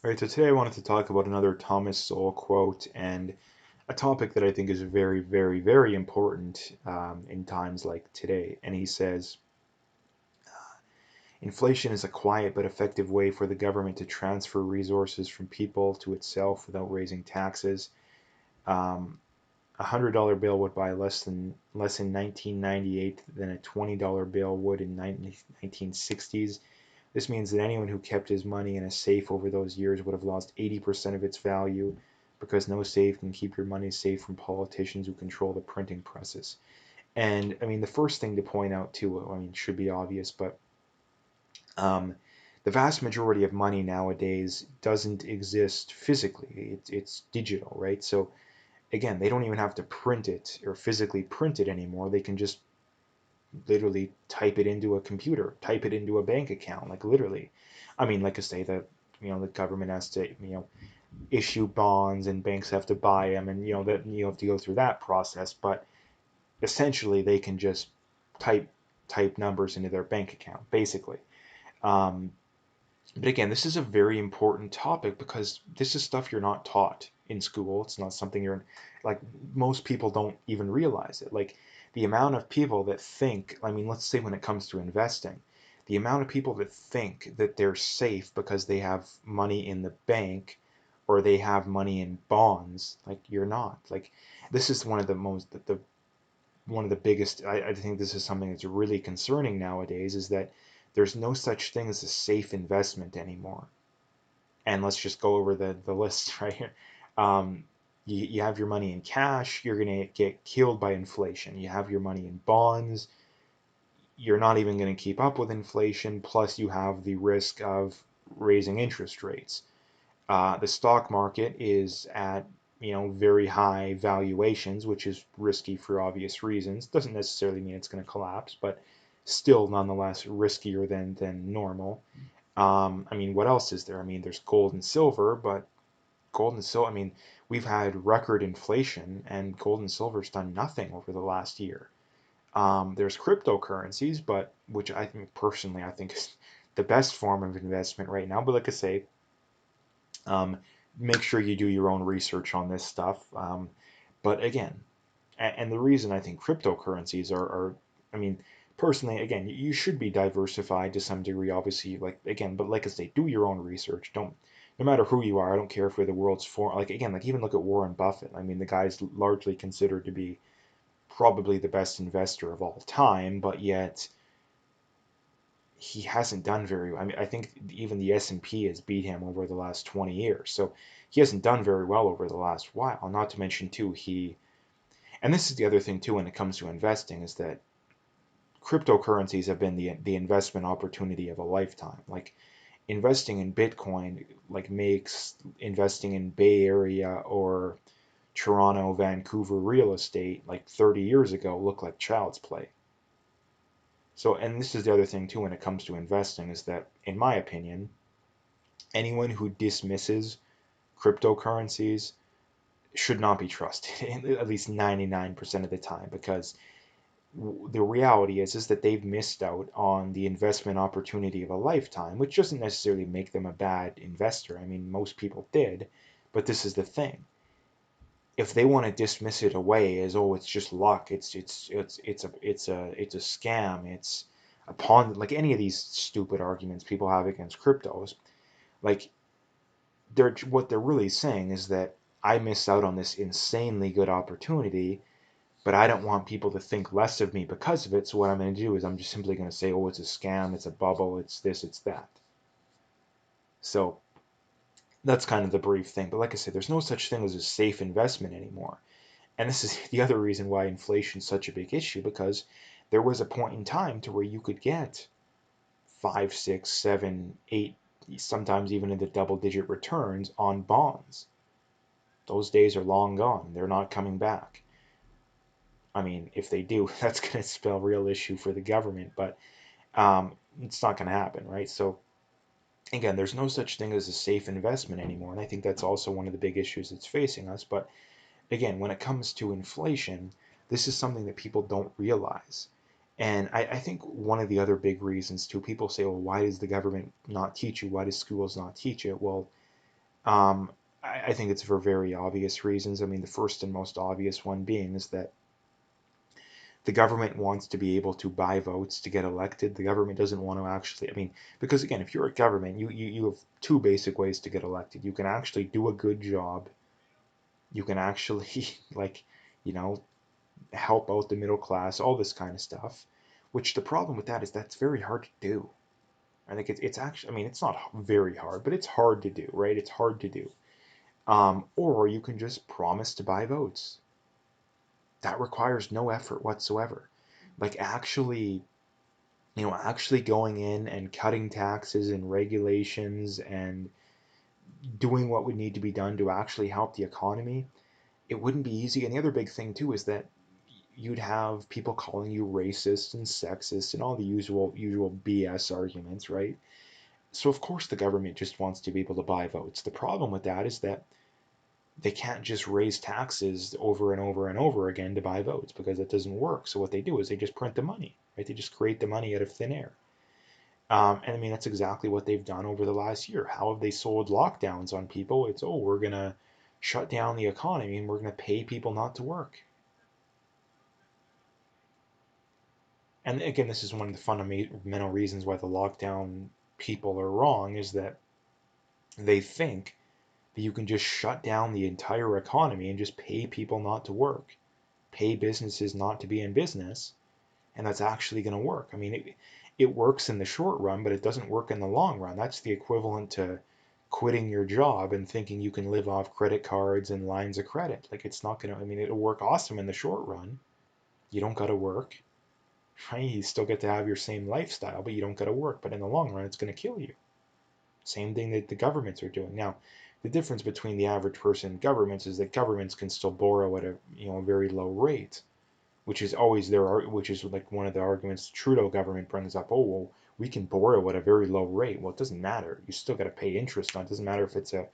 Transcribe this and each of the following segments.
All right, so today I wanted to talk about another Thomas Sowell quote and a topic that I think is very, very, very important in times like today. And he says, inflation is a quiet but effective way for the government to transfer resources from people to itself without raising taxes. Um, a $100 bill would buy less in 1998 than a $20 bill would in 1960s. This means that anyone who kept his money in a safe over those years would have lost 80% of its value because no safe can keep your money safe from politicians who control the printing presses. And I mean, the first thing to point out too, I mean, should be obvious, but um, the vast majority of money nowadays doesn't exist physically. It's digital, right? So again, they don't even have to print it or physically print it anymore. They can just literally type it into a computer, type it into a bank account, like literally. I mean, like I say, the government has to issue bonds and banks have to buy them, and that you have to go through that process. But essentially, they can just type type numbers into their bank account, basically. Um, but again, this is a very important topic because this is stuff you're not taught in school. It's not something you're like most people don't even realize it. Like the amount of people that think, I mean, let's say when it comes to investing, the amount of people that think that they're safe because they have money in the bank or they have money in bonds, like you're not. Like this is one of the most the one of the biggest, I think this is something that's really concerning nowadays, is that there's no such thing as a safe investment anymore. And let's just go over the list right here. Um, you have your money in cash, you're going to get killed by inflation. You have your money in bonds, you're not even going to keep up with inflation. Plus, you have the risk of raising interest rates. The stock market is at very high valuations, which is risky for obvious reasons. Doesn't necessarily mean it's going to collapse, but still nonetheless riskier than normal. I mean, what else is there? I mean, there's gold and silver, but gold and silver. I mean, we've had record inflation, and gold and silver's done nothing over the last year. There's cryptocurrencies, but which I think personally I think is the best form of investment right now. But like I say, um, make sure you do your own research on this stuff. But again, and the reason I think cryptocurrencies are, I mean, personally, again, you should be diversified to some degree, obviously, like, again, but like I say, do your own research. Don't, no matter who you are, I don't care if you're the world's like, again, like, even look at Warren Buffett. I mean, the guy's largely considered to be probably the best investor of all time, but yet he hasn't done very well. I mean, I think even the S&P has beat him over the last 20 years. So he hasn't done very well over the last while. Not to mention, too, and this is the other thing, too, when it comes to investing, is that cryptocurrencies have been the investment opportunity of a lifetime. Like investing in Bitcoin, like makes investing in Bay Area or Toronto, Vancouver real estate like 30 years ago look like child's play. So, and this is the other thing too when it comes to investing is that, in my opinion, anyone who dismisses cryptocurrencies should not be trusted, at least 99% of the time, because the reality is that they've missed out on the investment opportunity of a lifetime, which doesn't necessarily make them a bad investor. I mean, most people did, but this is the thing. If they want to dismiss it away as, oh, it's just luck, it's a scam, it's a pawn, like any of these stupid arguments people have against cryptos, like what they're really saying is that I missed out on this insanely good opportunity, but I don't want people to think less of me because of it. So what I'm going to do is I'm just simply going to say, oh, it's a scam, it's a bubble, it's this, it's that. So that's kind of the brief thing. But like I said, there's no such thing as a safe investment anymore. And this is the other reason why inflation is such a big issue, because there was a point in time to where you could get 5, 6, 7, 8, sometimes even into double digit returns on bonds. Those days are long gone. They're not coming back. I mean, if they do, that's going to spell real issue for the government, but it's not going to happen, right? So again, there's no such thing as a safe investment anymore, and I think that's also one of the big issues that's facing us. But again, when it comes to inflation, this is something that people don't realize. And I think one of the other big reasons too, people say, well, why does the government not teach you? Why do schools not teach it? Well, Um, I think it's for very obvious reasons. I mean, the first and most obvious one being is that the government wants to be able to buy votes to get elected. The government doesn't want to actually, I mean, because again, if you're a government, you have two basic ways to get elected. You can actually do a good job. You can actually, like, you know, help out the middle class, all this kind of stuff. Which the problem with that is that's very hard to do. I think it's actually, I mean, it's not very hard, but it's hard to do, right? It's hard to do. Or you can just promise to buy votes. That requires no effort whatsoever. Like actually, actually going in and cutting taxes and regulations and doing what would need to be done to actually help the economy, it wouldn't be easy. And the other big thing too is that you'd have people calling you racist and sexist and all the usual BS arguments, right? So of course the government just wants to be able to buy votes. The problem with that is that they can't just raise taxes over and over and over again to buy votes because it doesn't work. So what they do is they just print the money, right? They just create the money out of thin air. And I mean, that's exactly what they've done over the last year. How have they sold lockdowns on people? It's, oh, we're going to shut down the economy and we're going to pay people not to work. And again, this is one of the fundamental reasons why the lockdown people are wrong is that they think that you can just shut down the entire economy and just pay people not to work, pay businesses not to be in business, and that's actually going to work. I mean, it works in the short run, but it doesn't work in the long run. That's the equivalent to quitting your job and thinking you can live off credit cards and lines of credit. Like it's not going to, I mean, it'll work awesome in the short run. You don't got to work, right? You still get to have your same lifestyle, but you don't got to work. But in the long run, it's going to kill you. Same thing that the governments are doing. Now, the difference between the average person and governments is that governments can still borrow at a very low rate, which is always which is like one of the arguments the Trudeau government brings up. Oh, well, we can borrow at a very low rate. Well, it doesn't matter. You still got to pay interest on it. It doesn't matter if it's a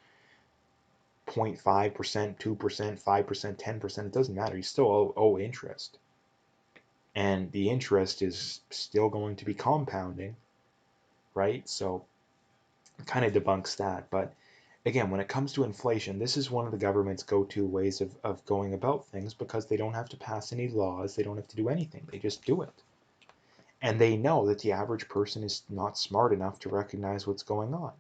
0.5%, 2%, 5%, 10%. It doesn't matter. You still owe interest. And the interest is still going to be compounding, right? So it kind of debunks that. But again, when it comes to inflation, this is one of the government's go-to ways of going about things because they don't have to pass any laws. They don't have to do anything. They just do it. And they know that the average person is not smart enough to recognize what's going on.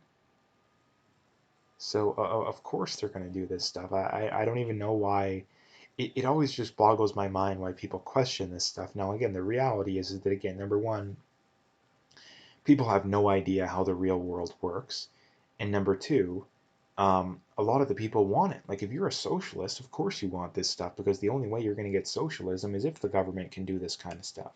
So of course they're going to do this stuff. I don't even know why. It always just boggles my mind why people question this stuff. Now again, the reality is that again, number one, people have no idea how the real world works, and number two, a lot of the people want it. Like if you're a socialist, of course you want this stuff because the only way you're going to get socialism is if the government can do this kind of stuff.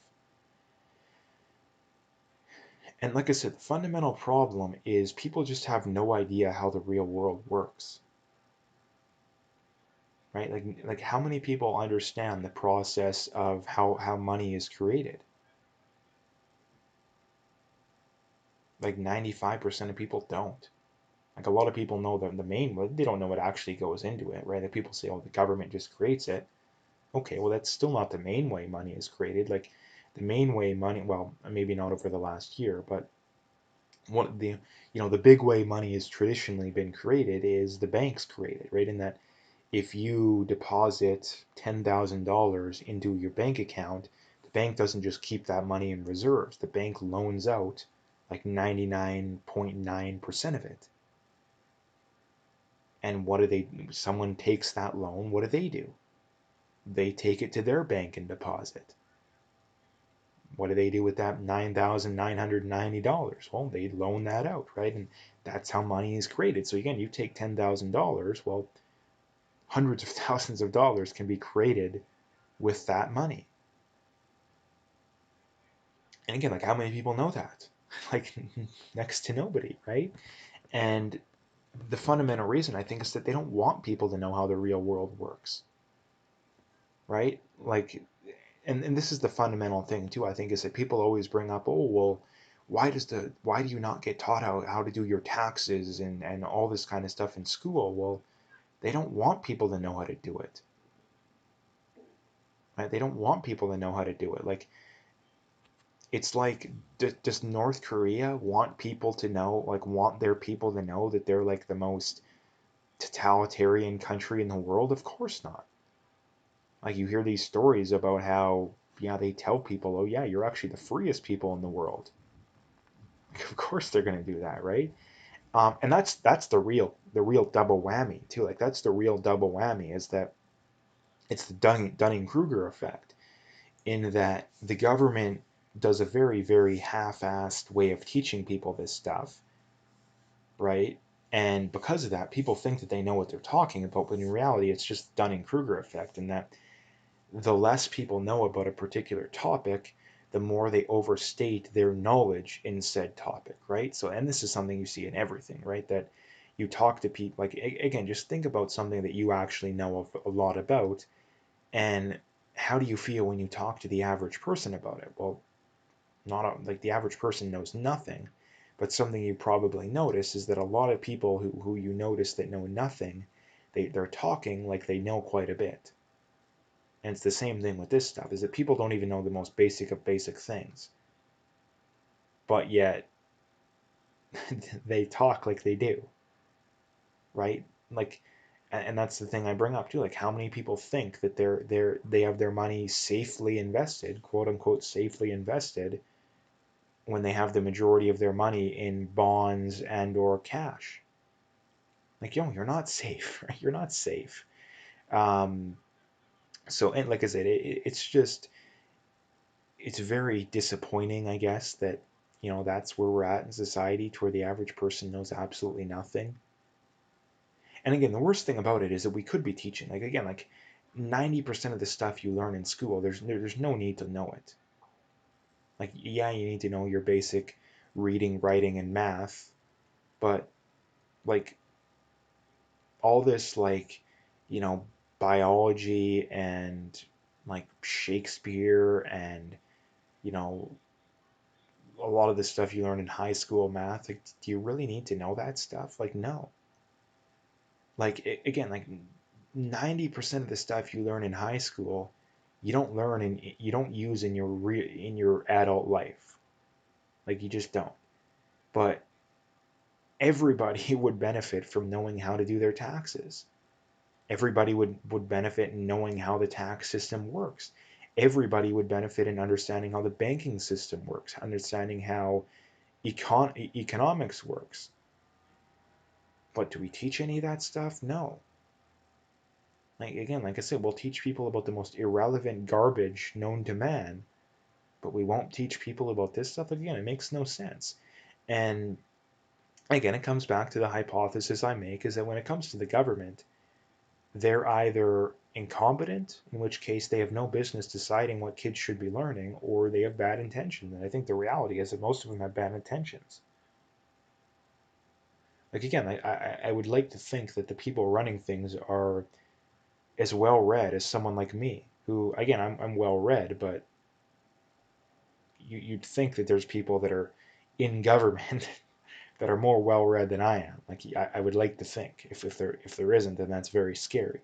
And like I said, the fundamental problem is people just have no idea how the real world works, right? Like how many people understand the process of how money is created? Like 95% of people don't. Like a lot of people know the main, but they don't know what actually goes into it, right? Like people say, oh, the government just creates it. Okay, well, that's still not the main way money is created. Like the main way money, well, maybe not over the last year, but one the the big way money has traditionally been created is the banks created, right? In that if you deposit $10,000 into your bank account, the bank doesn't just keep that money in reserves. The bank loans out like 99.9% of it. And what do they, someone takes that loan, what do? They take it to their bank and deposit. What do they do with that $9,990? Well, they loan that out, right? And that's how money is created. So again, you take $10,000, well, hundreds of thousands of dollars can be created with that money. And again, like how many people know that? Like next to nobody, right? And the fundamental reason I think is that they don't want people to know how the real world works, right? Like, and this is the fundamental thing too, I think, is that people always bring up, oh, well, why do you not get taught how to do your taxes and all this kind of stuff in school? Well, they don't want people to know how to do it, right? They don't want people to know how to do it. Like, it's like, does North Korea want people to know, like, want their people to know that they're like the most totalitarian country in the world? Of course not. Like, you hear these stories about how, yeah, they tell people, oh yeah, you're actually the freest people in the world. Of course they're going to do that, right? And that's the real double whammy too. Like, that's the real double whammy, is that it's the Dunning-Kruger effect, in that the government does a very, very half-assed way of teaching people this stuff, right? And because of that, people think that they know what they're talking about, but in reality, it's just the Dunning-Kruger effect, in that the less people know about a particular topic, the more they overstate their knowledge in said topic, right? So, and this is something you see in everything, right? That you talk to people, like, again, just think about something that you actually know a lot about, and how do you feel when you talk to the average person about it? Well, like, the average person knows nothing, but something you probably notice is that a lot of people who you notice that know nothing, they're talking like they know quite a bit. And it's the same thing with this stuff, is that people don't even know the most basic of basic things, but yet they talk like they do, right? Like, and that's the thing I bring up too. Like, how many people think that they have their money safely invested, quote unquote safely invested, when they have the majority of their money in bonds and or cash? Like, yo, you're not safe, right? You're not safe. Um, so, and like I said, it's just, it's very disappointing, I guess, that, that's where we're at in society, to where the average person knows absolutely nothing. And again, the worst thing about it is that we could be teaching, like, again, like, 90% of the stuff you learn in school, there's no need to know it. Like, yeah, you need to know your basic reading, writing, and math, but, like, all this, like, you know, biology and, like, Shakespeare and, you know, a lot of the stuff you learn in high school math, like, do you really need to know that stuff? Like, no. Like, again, like, 90% of the stuff you learn in high school, you don't use in in your adult life. Like, you just don't. But everybody would benefit from knowing how to do their taxes. Everybody would benefit in knowing how the tax system works. Everybody would benefit in understanding how the banking system works, understanding how economics works. But do we teach any of that stuff? No. Like, again, like I said, we'll teach people about the most irrelevant garbage known to man, but we won't teach people about this stuff. Again, it makes no sense. And again, it comes back to the hypothesis I make, is that when it comes to the government, they're either incompetent, in which case they have no business deciding what kids should be learning, or they have bad intentions. And I think the reality is that most of them have bad intentions. Like, again, I would like to think that the people running things are as well read as someone like me, who, again, I'm well read, but you'd think that there's people that are in government that are more well read than I am. Like, I would like to think. If there isn't, then that's very scary.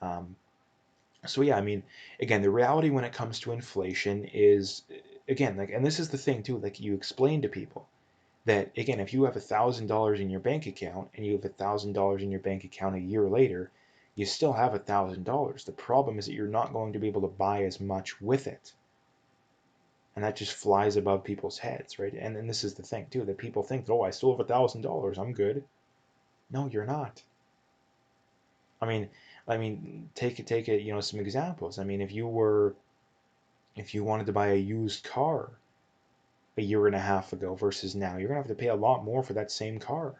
Um, so yeah, I mean, again, the reality when it comes to inflation is, again, like, and this is the thing too, like, you explain to people that, again, if you have $1,000 in your bank account, and you have $1,000 in your bank account a year later, you still have $1,000. The problem is that you're not going to be able to buy as much with it. And that just flies above people's heads, right? And this is the thing too, that people think, oh, I still have $1,000, I'm good. No, you're not. I mean, take it, some examples. I mean, if you wanted to buy a used car a year and a half ago versus now, you're gonna have to pay a lot more for that same car.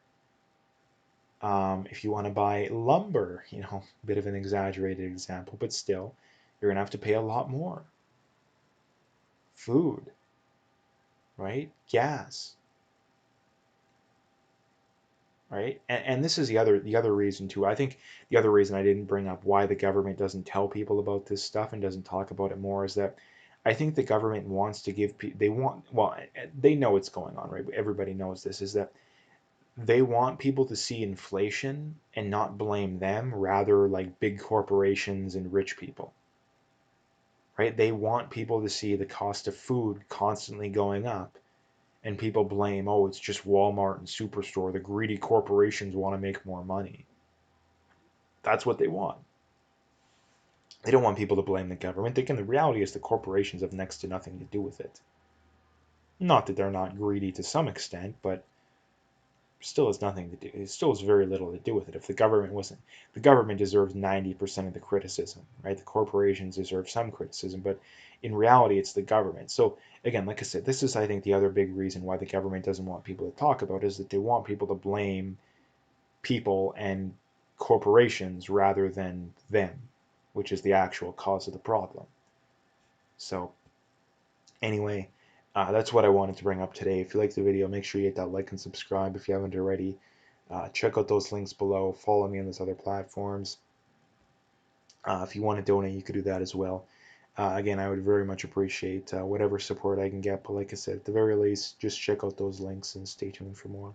If you want to buy lumber, a bit of an exaggerated example, but still, you're gonna have to pay a lot more. Food, right? Gas, right? And this is the other reason too. I think the other reason I didn't bring up why the government doesn't tell people about this stuff and doesn't talk about it more is that I think the government wants to give people, well, they know what's going on, right? Everybody knows this, is that they want people to see inflation and not blame them, rather like big corporations and rich people, right? They want people to see the cost of food constantly going up And people blame, oh, it's just Walmart and Superstore. The greedy corporations want to make more money. That's what they want. They don't want people to blame the government. Again, the reality is the corporations have next to nothing to do with it. Not that they're not greedy to some extent, but still has nothing to do. It still has very little to do with it. If the government wasn't, the government deserves 90% of the criticism, right? The corporations deserve some criticism, but in reality, it's the government. So again, like I said, this is, I think, the other big reason why the government doesn't want people to talk about is that they want people to blame people and corporations rather than them, which is the actual cause of the problem. So anyway, that's what I wanted to bring up today. If you liked the video, make sure you hit that like and subscribe if you haven't already. Check out those links below. Follow me on those other platforms. If you want to donate, you could do that as well. Again, I would very much appreciate whatever support I can get. But like I said, at the very least, just check out those links and stay tuned for more.